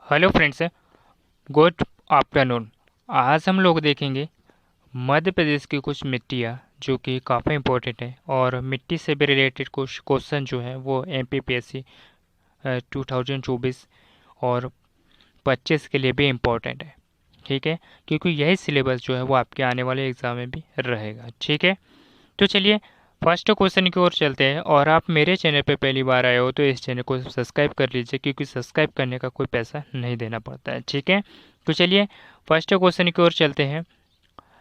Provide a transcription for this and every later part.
Hello friends, good afternoon. आज हम लोग देखेंगे मध्य प्रदेश की कुछ मिट्टियाँ जो कि काफ़ी इम्पोर्टेंट है, और मिट्टी से भी रिलेटेड कुछ क्वेश्चन जो है वो एमपीपीएससी 2024 और 25 के लिए भी इम्पोर्टेंट है। ठीक है, क्योंकि यही सिलेबस जो है वो आपके आने वाले एग्ज़ाम में भी रहेगा। ठीक है, तो चलिए फर्स्ट क्वेश्चन की ओर चलते हैं। और आप मेरे चैनल पे पहली बार आए हो तो इस चैनल को सब्सक्राइब कर लीजिए, क्योंकि सब्सक्राइब करने का कोई पैसा नहीं देना पड़ता है। ठीक है, तो चलिए फर्स्ट क्वेश्चन की ओर चलते हैं।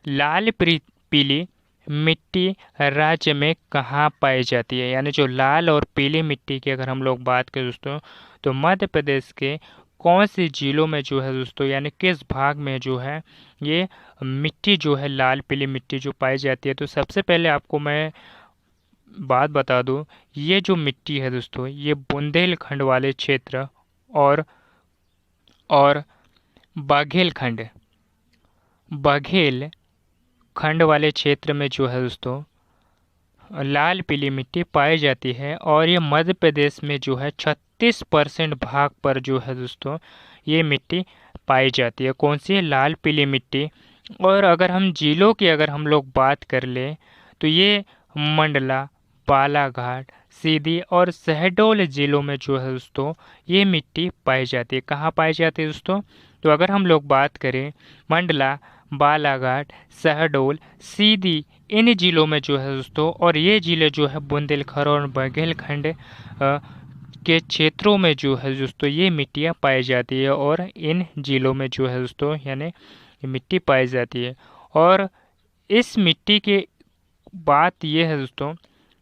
लाल पीली मिट्टी राज्य में कहाँ पाई जाती है? यानी जो लाल और पीली मिट्टी की अगर हम लोग बात करें दोस्तों, तो मध्य प्रदेश के कौन सी जिलों में जो है दोस्तों, यानी किस भाग में जो है ये मिट्टी जो है लाल पीली मिट्टी जो पाई जाती है? तो सबसे पहले आपको मैं बात बता दूं, ये जो मिट्टी है दोस्तों, ये बुंदेलखंड वाले क्षेत्र और और बघेलखंड बघेल खंड वाले क्षेत्र में जो है दोस्तों लाल पीली मिट्टी पाई जाती है। और ये मध्य प्रदेश में जो है 36% भाग पर जो है दोस्तों ये मिट्टी पाई जाती है। कौन सी है? लाल पीली मिट्टी। और अगर हम जिलों की अगर हम लोग बात कर ले, तो ये मंडला, बालाघाट, सीधी और शहडोल जिलों में जो है दोस्तों ये मिट्टी पाई जाती है। कहाँ पाई जाती है दोस्तों? तो अगर हम लोग बात करें मंडला, बालाघाट, शहडोल, सीधी, इन जिलों में जो है दोस्तों, और ये जिले जो है बुंदेलखंड और बघेलखंड के क्षेत्रों में जो है दोस्तों ये मिट्टियाँ पाई जाती है, और इन जिलों में जो है दोस्तों यानी मिट्टी पाई जाती है। और इस मिट्टी की बात ये है दोस्तों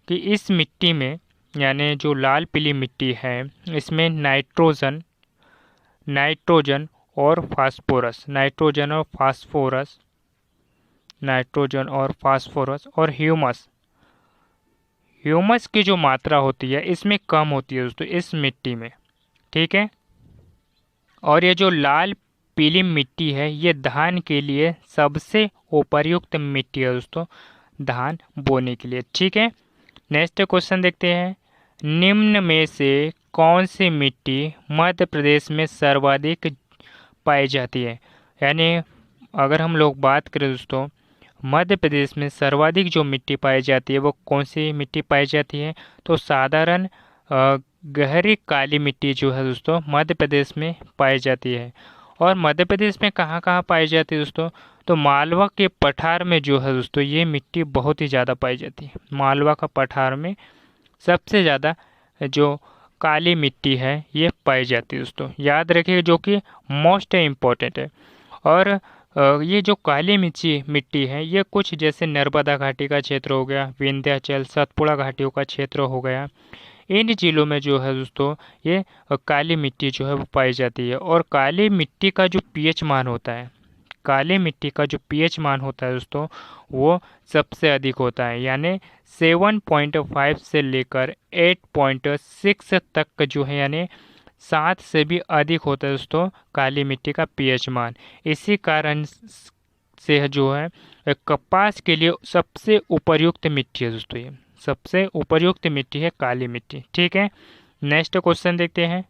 कि इस मिट्टी में, यानी जो लाल पीली मिट्टी है, इसमें नाइट्रोजन और फास्फोरस, नाइट्रोजन और फास्फोरस और ह्यूमस ह्यूमस की जो मात्रा होती है इसमें कम होती है दोस्तों इस मिट्टी में। ठीक है, और ये जो लाल पीली मिट्टी है ये धान के लिए सबसे उपयुक्त मिट्टी है दोस्तों, धान बोने के लिए। ठीक है, नेक्स्ट क्वेश्चन देखते हैं। निम्न में से कौन सी मिट्टी मध्य प्रदेश में सर्वाधिक पाई जाती है? यानी अगर हम लोग बात करें दोस्तों, मध्य प्रदेश में सर्वाधिक जो मिट्टी पाई जाती है वो कौन सी मिट्टी पाई जाती है? तो साधारण गहरी काली मिट्टी जो है दोस्तों मध्य प्रदेश में पाई जाती है। और मध्य प्रदेश में कहाँ कहाँ पाई जाती है दोस्तों? तो मालवा के पठार में जो है दोस्तों ये मिट्टी बहुत ही ज़्यादा पाई जाती है। मालवा का पठार में सबसे ज़्यादा जो काली मिट्टी है ये पाई जाती है दोस्तों, याद रखिए, जो कि मोस्ट इम्पॉर्टेंट है। और ये जो काली मिर्ची मिट्टी है ये कुछ जैसे नर्मदा घाटी का क्षेत्र हो गया, विंध्याचल सतपुड़ा घाटियों का क्षेत्र हो गया, इन जिलों में जो है दोस्तों ये काली मिट्टी जो है वो पाई जाती है। और काली मिट्टी का जो पीएच मान होता है, काली मिट्टी का जो पीएच मान होता है दोस्तों वो सबसे अधिक होता है, यानी 7.5 से लेकर 8.6 तक का जो है, यानी 7 से भी अधिक होता है दोस्तों काली मिट्टी का पीएच मान। इसी कारण से जो है कपास के लिए सबसे उपयुक्त मिट्टी है दोस्तों, ये सबसे उपयुक्त मिट्टी है काली मिट्टी। ठीक है, नेक्स्ट क्वेश्चन देखते हैं।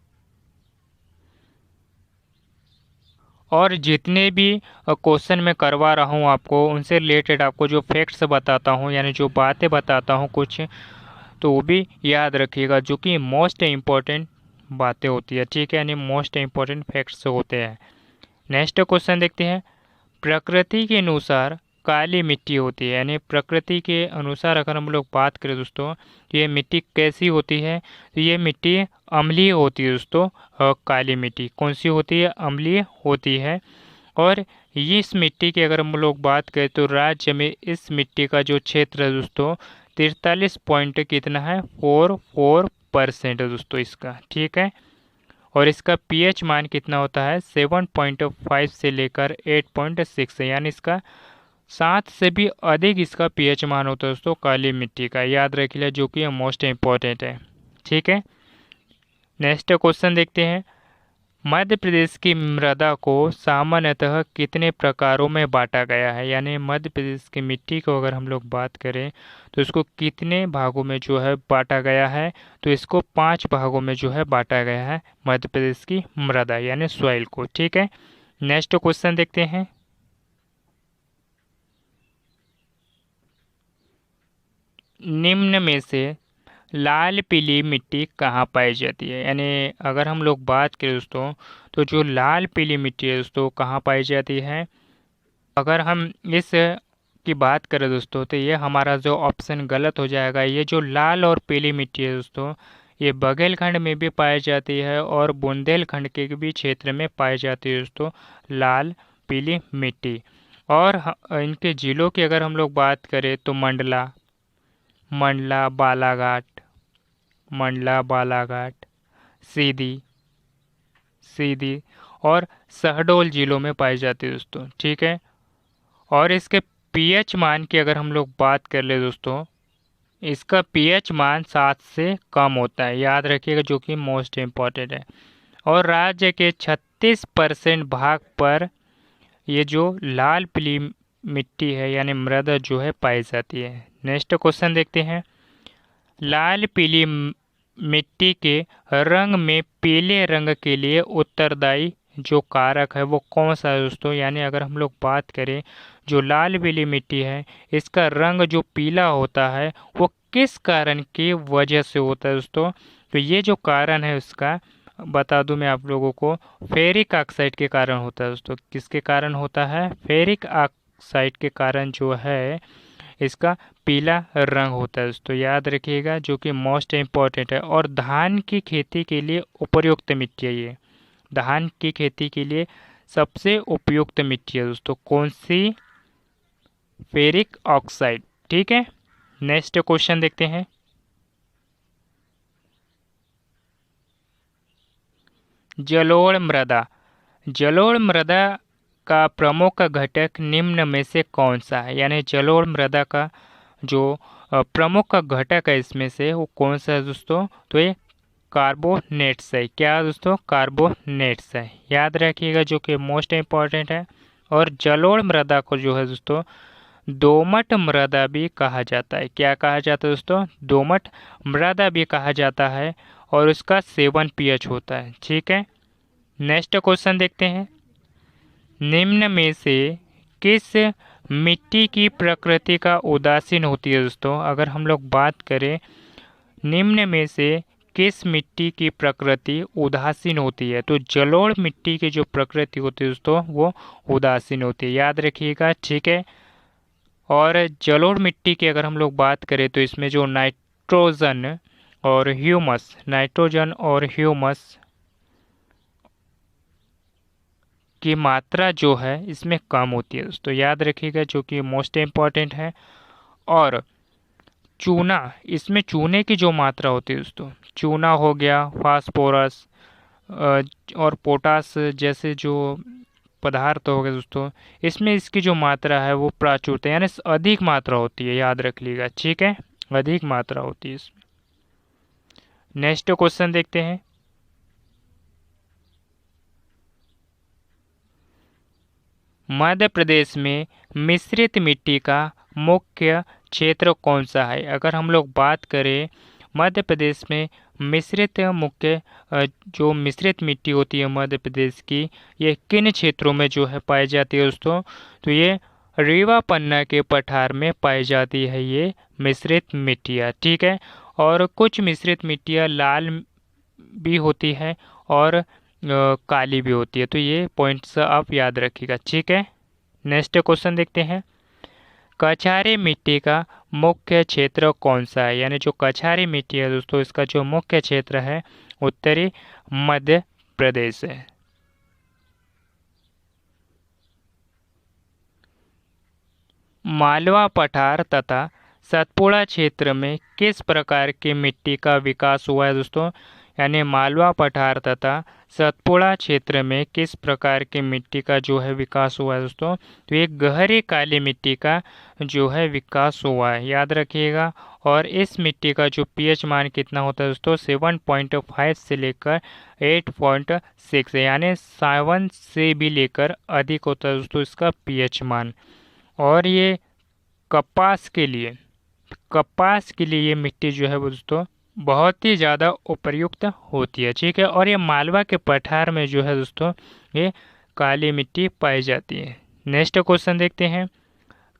और जितने भी क्वेश्चन मैं करवा रहा हूँ आपको, उनसे रिलेटेड आपको जो फैक्ट्स बताता हूँ, यानी जो बातें बताता हूँ कुछ, तो वो भी याद रखिएगा, जो कि मोस्ट इम्पॉर्टेंट बातें होती है। ठीक है, यानी मोस्ट इम्पॉर्टेंट फैक्ट्स होते हैं। नेक्स्ट क्वेश्चन देखते हैं। प्रकृति के अनुसार काली मिट्टी होती है, यानी प्रकृति के अनुसार अगर हम लोग बात करें दोस्तों, तो ये मिट्टी कैसी होती है? तो ये मिट्टी अम्लीय होती है दोस्तों। काली मिट्टी कौन सी होती है? अम्लीय होती है। और ये इस मिट्टी की अगर हम लोग बात करें तो राज्य में इस मिट्टी का जो क्षेत्र है दोस्तों 43 पॉइंट कितना है? 44% है दोस्तों इसका। ठीक है, और इसका पीएच मान कितना होता है? 7.5 से लेकर 8.6 है, यानी इसका 7 से भी अधिक इसका पीएच मान होता है दोस्तों काली मिट्टी का, याद रखिए, जो कि मोस्ट इम्पॉर्टेंट है। ठीक है, नेक्स्ट क्वेश्चन देखते हैं। मध्य प्रदेश की मृदा को सामान्यतः कितने प्रकारों में बांटा गया है, यानी मध्य प्रदेश की मिट्टी को अगर हम लोग बात करें तो इसको कितने भागों में जो है बांटा गया है, तो इसको 5 भागों में जो है बांटा गया है मध्य प्रदेश की मृदा यानी सॉइल को। ठीक है, नेक्स्ट क्वेश्चन देखते हैं। निम्न में से लाल पीली मिट्टी कहाँ पाई जाती है, यानी अगर हम लोग बात करें दोस्तों तो जो लाल पीली मिट्टी है दोस्तों कहाँ पाई जाती है। अगर हम इस की बात करें दोस्तों तो ये हमारा जो ऑप्शन गलत हो जाएगा। ये जो लाल और पीली मिट्टी है दोस्तों ये बघेलखंड में भी पाई जाती है और बुंदेलखंड के भी क्षेत्र में पाई जाती है दोस्तों लाल पीली मिट्टी। और इनके जिलों की अगर हम लोग बात करें तो मंडला, मंडला बालाघाट, मंडला बालाघाट, सीधी, सीधी और शहडोल जिलों में पाई जाती है दोस्तों। ठीक है, और इसके पीएच मान की अगर हम लोग बात कर ले दोस्तों, इसका पीएच मान 7 से कम होता है, याद रखिएगा, जो कि मोस्ट इम्पॉर्टेंट है। और राज्य के 36% भाग पर ये जो लाल पीली मिट्टी है यानी मृदा जो है पाई जाती है। नेक्स्ट क्वेश्चन देखते हैं। लाल पीली मिट्टी के रंग में पीले रंग के लिए उत्तरदायी जो कारक है वो कौन सा है दोस्तों, यानी अगर हम लोग बात करें जो लाल पीली मिट्टी है इसका रंग जो पीला होता है वो किस कारण की वजह से होता है दोस्तों। तो ये जो कारण है उसका बता दूं मैं आप लोगों को, फेरिक ऑक्साइड के कारण होता है दोस्तों। किसके कारण होता है, फेरिक ऑक्साइड के कारण जो है इसका पीला रंग होता है दोस्तों, याद रखिएगा, जो कि मोस्ट इम्पॉर्टेंट है। और धान की खेती के लिए उपयुक्त मिट्टी है ये, धान की खेती के लिए सबसे उपयुक्त मिट्टी है दोस्तों कौन सी, फेरिक ऑक्साइड। ठीक है, नेक्स्ट क्वेश्चन देखते हैं। जलोढ़ मृदा, जलोढ़ मृदा का प्रमुख घटक निम्न में से कौन सा है, यानी जलोढ़ मृदा का जो प्रमुख घटक है इसमें से वो कौन सा है दोस्तों, तो ये कार्बोनेट्स है। क्या दोस्तों, कार्बोनेट्स है, याद रखिएगा, जो कि मोस्ट इम्पॉर्टेंट है। और जलोढ़ मृदा को जो है दोस्तों दोमट मृदा भी कहा जाता है। क्या कहा जाता है दोस्तों, दोमट मृदा भी कहा जाता है और उसका 7 पीएच होता है। ठीक है, नेक्स्ट क्वेश्चन देखते हैं। निम्न में से किस मिट्टी की प्रकृति का उदासीन होती है दोस्तों, अगर हम लोग बात करें निम्न में से किस मिट्टी की प्रकृति उदासीन होती है, तो जलोढ़ मिट्टी की जो प्रकृति होती है दोस्तों वो उदासीन होती है, याद रखिएगा। ठीक है, और जलोढ़ मिट्टी की अगर हम लोग बात करें तो इसमें जो नाइट्रोजन और ह्यूमस, नाइट्रोजन और ह्यूमस की मात्रा जो है इसमें कम होती है दोस्तों, याद रखिएगा, जो कि मोस्ट इम्पॉर्टेंट है। और चूना, इसमें चूने की जो मात्रा होती है दोस्तों, चूना हो गया, फास्फोरस और पोटास जैसे जो पदार्थ हो गए दोस्तों, इसमें इसकी जो मात्रा है वो प्राचुर है, यानी अधिक मात्रा होती है, याद रख लीजिएगा। ठीक है, अधिक मात्रा होती है इसमें। नेक्स्ट क्वेश्चन देखते हैं। मध्य प्रदेश में मिश्रित मिट्टी का मुख्य क्षेत्र कौन सा है, अगर हम लोग बात करें मध्य प्रदेश में मिश्रित मुख्य जो मिश्रित मिट्टी होती है मध्य प्रदेश की, ये किन क्षेत्रों में जो है पाई जाती है दोस्तों, तो ये रीवा पन्ना के पठार में पाई जाती है ये मिश्रित मिट्टियाँ। ठीक है, और कुछ मिश्रित मिट्टियाँ लाल भी होती है और काली भी होती है, तो ये पॉइंट्स आप याद रखिएगा। ठीक है, नेक्स्ट क्वेश्चन देखते हैं। कछारी मिट्टी का मुख्य क्षेत्र कौन सा है, यानी जो कछारी मिट्टी है दोस्तों इसका जो मुख्य क्षेत्र है उत्तरी मध्य प्रदेश है। मालवा पठार तथा सतपुड़ा क्षेत्र में किस प्रकार की मिट्टी का विकास हुआ है दोस्तों, यानी मालवा पठार तथा सतपुड़ा क्षेत्र में किस प्रकार की मिट्टी का जो है विकास हुआ है दोस्तों? तो ये गहरी काली मिट्टी का जो है विकास हुआ है, याद रखिएगा। और इस मिट्टी का जो पीएच मान कितना होता है दोस्तों? 7.5 से लेकर 8.6, यानी 7 से भी लेकर अधिक होता है दोस्तों इसका पीएच मान। और ये कपास के लिए ये मिट्टी जो है वो दोस्तों बहुत ही ज़्यादा उपयुक्त होती है, ठीक है। और ये मालवा के पठार में जो है दोस्तों ये काली मिट्टी पाई जाती है। नेक्स्ट क्वेश्चन देखते हैं,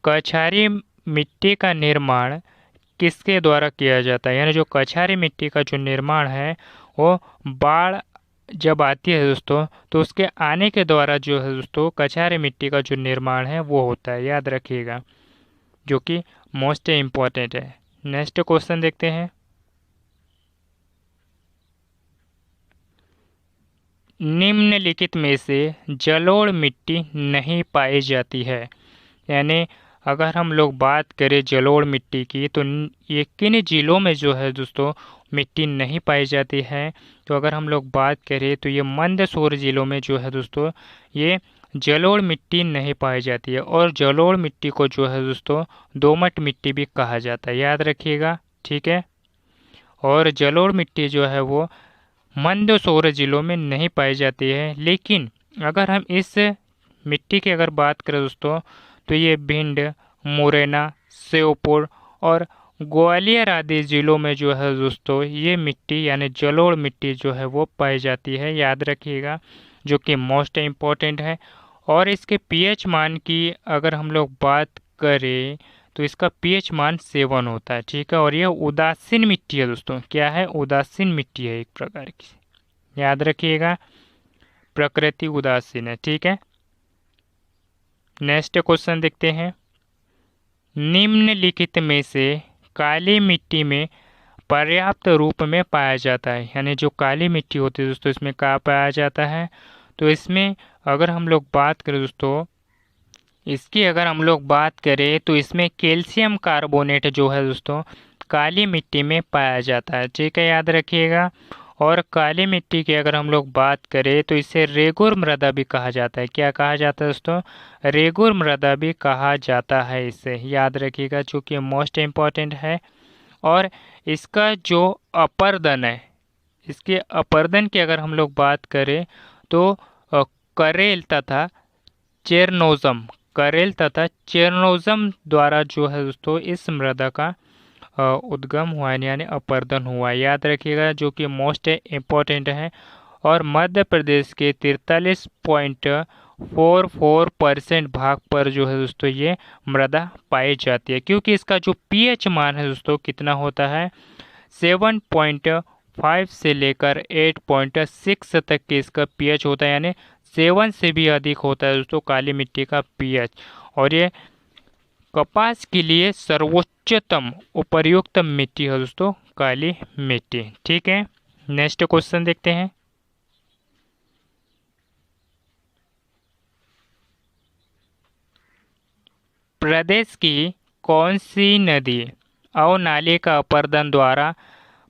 कछारी मिट्टी का निर्माण किसके द्वारा किया जाता है? यानी जो कछारी मिट्टी का जो निर्माण है वो बाढ़ जब आती है दोस्तों तो उसके आने के द्वारा जो है दोस्तों कछारी मिट्टी का जो निर्माण है वो होता है, याद रखिएगा, जो कि मोस्ट इम्पॉर्टेंट है। नेक्स्ट क्वेश्चन देखते हैं, निम्नलिखित में से जलोढ़ मिट्टी नहीं पाई जाती है। यानी अगर हम लोग बात करें जलोढ़ मिट्टी की तो ये किन जिलों में जो है दोस्तों मिट्टी नहीं पाई जाती है? तो अगर हम लोग बात करें तो ये मंदसौर जिलों में जो है दोस्तों ये जलोढ़ मिट्टी नहीं पाई जाती है। और जलोढ़ मिट्टी को जो है दोस्तों दोमट मिट्टी भी कहा जाता है, याद रखिएगा, ठीक है। और जलोढ़ मिट्टी जो है वो मंदसौर जिलों में नहीं पाई जाती है। लेकिन अगर हम इस मिट्टी की अगर बात करें दोस्तों तो ये भिंड, मुरैना, श्योपुर और ग्वालियर आदि जिलों में जो है दोस्तों ये मिट्टी यानी जलोढ़ मिट्टी जो है वो पाई जाती है, याद रखिएगा, जो कि मोस्ट इम्पॉर्टेंट है। और इसके पीएच मान की अगर हम लोग बात करें तो इसका पीएच मान 7 होता है, ठीक है। और यह उदासीन मिट्टी है दोस्तों, क्या है? उदासीन मिट्टी है एक प्रकार की, याद रखिएगा, प्रकृति उदासीन है, ठीक है। नेक्स्ट क्वेश्चन देखते हैं, निम्नलिखित में से काली मिट्टी में पर्याप्त रूप में पाया जाता है। यानी जो काली मिट्टी होती है दोस्तों इसमें क्या पाया जाता है? तो इसमें अगर हम लोग बात करें दोस्तों इसकी अगर हम लोग बात करें तो इसमें कैल्शियम कार्बोनेट जो है दोस्तों काली मिट्टी में पाया जाता है, ठीक है, याद रखिएगा। और काली मिट्टी की अगर हम लोग बात करें तो इसे रेगुर मृदा भी कहा जाता है। क्या कहा जाता है दोस्तों? रेगुर मृदा भी कहा जाता है इसे, याद रखिएगा, चूँकि मोस्ट इम्पॉर्टेंट है। और इसका जो अपर्दन है, इसके अपर्दन की अगर हम लोग बात करें तो करेल तथा चेरनोजम द्वारा जो है दोस्तों इस मृदा का उद्गम हुआ है, यानी अपर्दन हुआ है, याद रखिएगा, जो कि मोस्ट इम्पोर्टेंट है। और मध्य प्रदेश के 43.44% भाग पर जो है दोस्तों ये मृदा पाई जाती है, क्योंकि इसका जो पीएच मान है दोस्तों कितना होता है? 7.5 से लेकर 8.6 तक के इसका पीएच होता है, यानी 7 से भी अधिक होता है दोस्तों काली मिट्टी का पीएच। और ये कपास के लिए सर्वोच्चतम उपयुक्त मिट्टी है दोस्तों काली मिट्टी, ठीक है। नेक्स्ट क्वेश्चन देखते हैं, प्रदेश की कौन सी नदी और नाले का अपर्दन द्वारा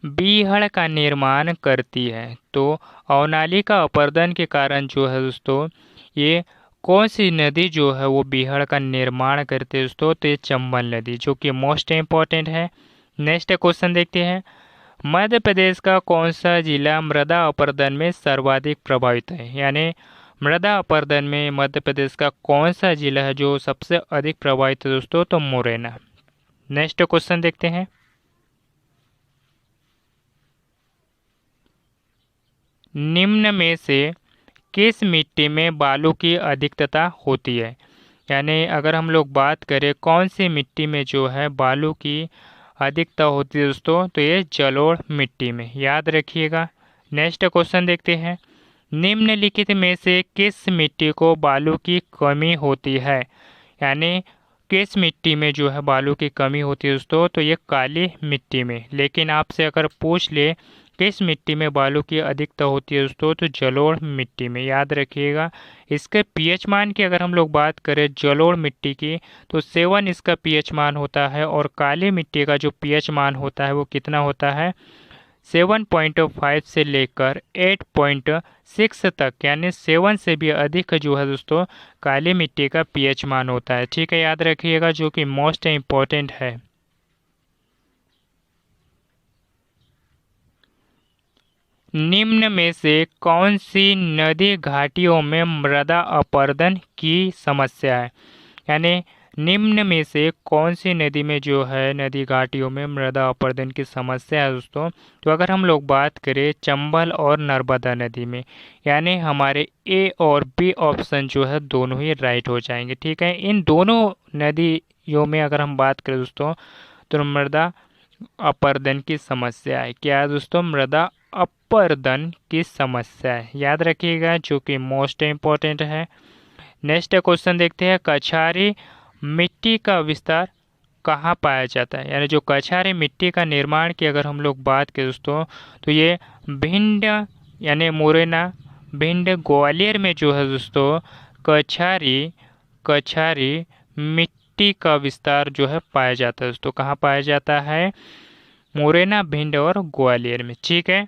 बीहड़ का निर्माण करती है? तो अवनाली का अपर्दन के कारण जो है दोस्तों ये कौन सी नदी जो है वो बीहड़ का निर्माण करती है दोस्तों? तो ये चंबल नदी, जो कि मोस्ट इम्पॉर्टेंट है। नेक्स्ट क्वेश्चन देखते हैं, मध्य प्रदेश का कौन सा जिला मृदा अपर्दन में सर्वाधिक प्रभावित है? यानी मृदा अपर्दन में मध्य प्रदेश का कौन सा जिला है जो सबसे अधिक प्रभावित है दोस्तों? तो मुरैना। नेक्स्ट क्वेश्चन देखते हैं, निम्न में से किस मिट्टी में बालू की अधिकता होती है? यानी अगर हम लोग बात करें कौन सी मिट्टी में जो है बालू की अधिकता होती है दोस्तों, तो ये जलोढ़ मिट्टी में, याद रखिएगा। नेक्स्ट क्वेश्चन देखते हैं, निम्नलिखित में से किस मिट्टी को बालू की कमी होती है? यानी किस मिट्टी में जो है बालू की कमी होती है दोस्तों? तो ये काली मिट्टी में। लेकिन आपसे अगर पूछ ले किस मिट्टी में बालू की अधिकता होती है दोस्तों, तो जलोढ़ मिट्टी में, याद रखिएगा। इसके पीएच मान की अगर हम लोग बात करें जलोढ़ मिट्टी की तो 7 इसका पीएच मान होता है। और काली मिट्टी का जो पीएच मान होता है वो कितना होता है? 7.5 से लेकर 8.6 तक, यानी 7 से भी अधिक जो है दोस्तों काली मिट्टी का पीएच मान होता है। ठीक है, याद रखिएगा, जो कि मोस्ट इम्पोर्टेंट है। निम्न में से कौन सी नदी घाटियों में मृदा अपरदन की समस्या है, यानी निम्न में से कौन सी नदी में जो है नदी घाटियों में मृदा अपरदन की समस्या है दोस्तों। तो अगर हम लोग बात करें चंबल और नर्मदा नदी में, यानी हमारे ए और बी ऑप्शन जो है दोनों ही राइट हो जाएंगे। ठीक है, इन दोनों नदियों में अगर हम बात करें दोस्तों तो मृदा अपरदन की समस्या है। क्या है दोस्तों? मृदा अपरदन की समस्या है, याद रखिएगा, जो कि मोस्ट इम्पोर्टेंट है। नेक्स्ट क्वेश्चन देखते हैं, कछारी मिट्टी का विस्तार कहाँ पाया जाता है, यानी जो कछारी मिट्टी का निर्माण की अगर हम लोग बात करें दोस्तों तो ये भिंड यानी मुरैना, भिंड, ग्वालियर में जो है दोस्तों कछारी कछारी मिट्टी का विस्तार जो है पाया जाता है दोस्तों। कहाँ पाया जाता है? मुरैना, भिंड और ग्वालियर में। ठीक है,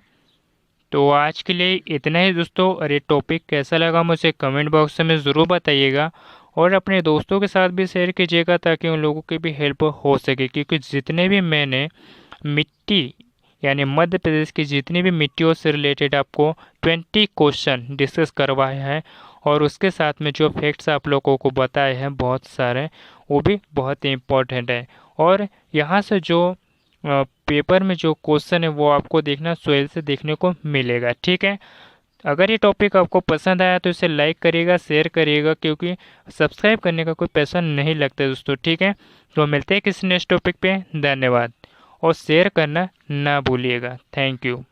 तो आज के लिए इतना ही दोस्तों। और ये टॉपिक कैसा लगा मुझे कमेंट बॉक्स में ज़रूर बताइएगा, और अपने दोस्तों के साथ भी शेयर कीजिएगा ताकि उन लोगों की भी हेल्प हो सके, क्योंकि जितने भी मैंने मिट्टी यानी मध्य प्रदेश की जितनी भी मिट्टियों से रिलेटेड आपको 20 क्वेश्चन डिस्कस करवाया है, और उसके साथ में जो फैक्ट्स आप लोगों को बताए हैं बहुत सारे, वो भी बहुत ही इम्पोर्टेंट है। और यहाँ से जो पेपर में जो क्वेश्चन है वो आपको देखना सोहेल से देखने को मिलेगा। ठीक है, अगर ये टॉपिक आपको पसंद आया तो इसे लाइक करिएगा, शेयर करिएगा, क्योंकि सब्सक्राइब करने का कोई पैसा नहीं लगता दोस्तों। ठीक है, तो मिलते हैं किसी नेक्स्ट टॉपिक पे। धन्यवाद, और शेयर करना ना भूलिएगा। Thank you.